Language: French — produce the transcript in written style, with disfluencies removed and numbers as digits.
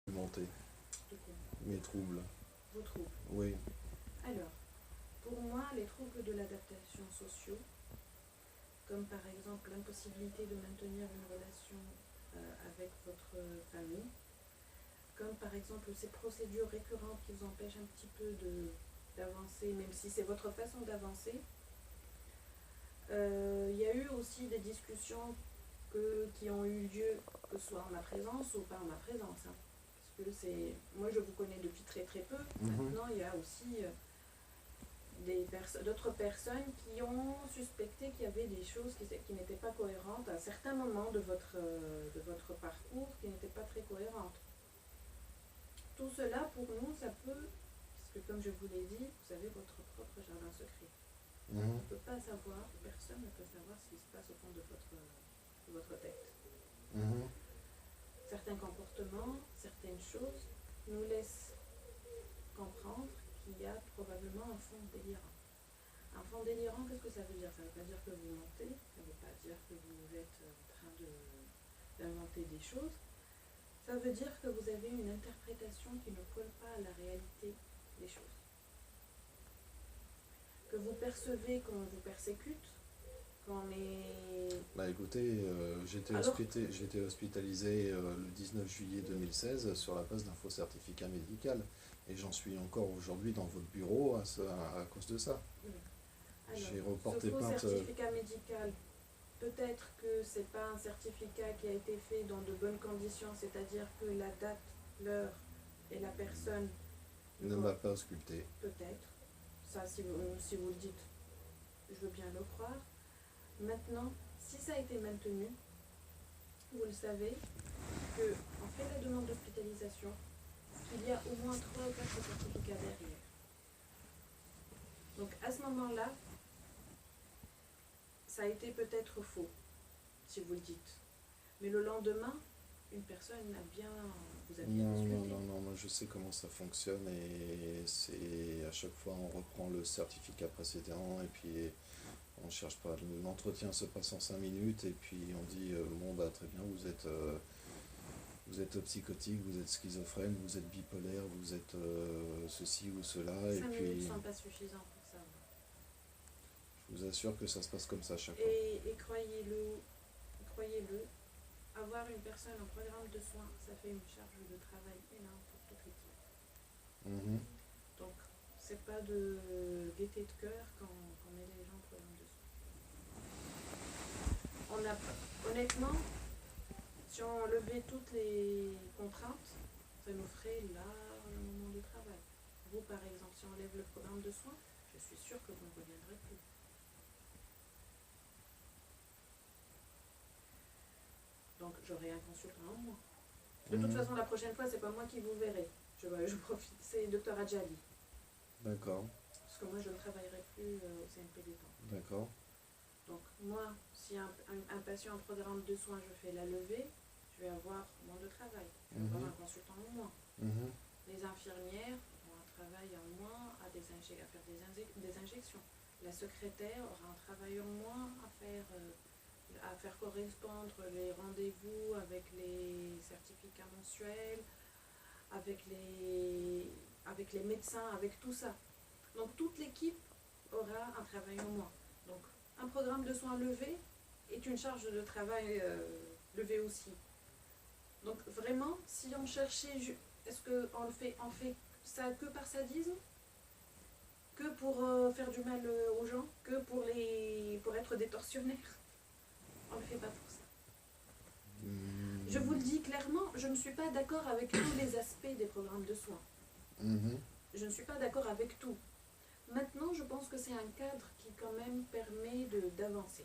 Documenter De quoi? mes troubles. Vos troubles. Oui. Alors, pour moi, les troubles de l'adaptation sociaux, comme par exemple l'impossibilité de maintenir une relation avec votre famille, comme par exemple ces procédures récurrentes qui vous empêchent un petit peu d'avancer, même si c'est votre façon d'avancer. Il y a eu aussi des discussions qui ont eu lieu, que ce soit en ma présence ou pas en ma présence. Hein, parce que moi je vous connais depuis très très peu. Maintenant il y a aussi d'autres personnes qui ont suspecté qu'il y avait des choses qui n'étaient pas cohérentes à certains moments de votre parcours, qui n'étaient pas très cohérentes. Tout cela, pour nous, ça peut, puisque comme je vous l'ai dit, vous avez votre propre jardin secret. On ne peut pas savoir, personne ne peut savoir ce qui se passe au fond de votre tête. Certains comportements, certaines choses nous laissent comprendre qu'il y a probablement un fond délirant. Un fond délirant, qu'est-ce que ça veut dire? Ça ne veut pas dire que vous mentez, ça ne veut pas dire que vous êtes en train d'inventer des choses. Ça veut dire que vous avez une interprétation qui ne colle pas à la réalité des choses. Que vous percevez qu'on vous persécute, qu'on est... Bah écoutez, j'étais hospitalisé le 19 juillet 2016 sur la base d'un faux certificat médical. Et j'en suis encore aujourd'hui dans votre bureau à cause de ça. J'ai reporté plainte. Ce faux certificat médical, peut-être que ce n'est pas un certificat qui a été fait dans de bonnes conditions, c'est-à-dire que la date, l'heure et la personne... Ne m'a pas ausculté. Peut-être. Ça, si vous le dites, je veux bien le croire. Maintenant, si ça a été maintenu, vous le savez, qu'on fait la demande d'hospitalisation, qu'il y a au moins 3 ou 4 certificats derrière. Donc à ce moment-là, ça a été peut-être faux, si vous le dites. Mais le lendemain, une personne vous a bien discuté. Non, moi je sais comment ça fonctionne et c'est à chaque fois on reprend le certificat précédent et puis on cherche pas. L'entretien se passe en 5 minutes et puis on dit bon bah très bien, vous êtes psychotique, vous êtes schizophrène, vous êtes bipolaire, vous êtes ceci ou cela. 5 minutes ne sont pas suffisants pour ça. Je vous assure que ça se passe comme ça à chaque fois. Et croyez-le, avoir une personne en programme de soins, ça fait une charge de travail énorme pour toute l'équipe. Donc, c'est pas de gaieté de cœur quand on met les gens en programme de soins. Honnêtement, si on levait toutes les contraintes, ça nous ferait largement de travail. Vous, par exemple, si on lève le programme de soins, je suis sûre que vous ne reviendrez plus. Donc j'aurai un consultant en moins. De toute façon, la prochaine fois, c'est pas moi qui vous verrai. Je profite, c'est Dr Adjali. D'accord. Parce que moi, je ne travaillerai plus au CNP des temps. D'accord. Donc moi, si un patient en programme de soins, je fais la levée, je vais avoir moins de travail. Je vais avoir un consultant en moins. Les infirmières ont un travail en moins à faire des injections. La secrétaire aura un travail en moins à faire correspondre les rendez-vous avec les certificats mensuels, avec les médecins, avec tout ça. Donc toute l'équipe aura un travail en moins. Donc un programme de soins levé est une charge de travail levée aussi. Donc vraiment, si on cherchait, est-ce qu'on fait ça que par sadisme? Que pour faire du mal aux gens? Que pour être des tortionnaires? On ne le fait pas pour ça. Je vous le dis clairement, je ne suis pas d'accord avec tous les aspects des programmes de soins. Je ne suis pas d'accord avec tout. Maintenant, je pense que c'est un cadre qui quand même permet d'avancer.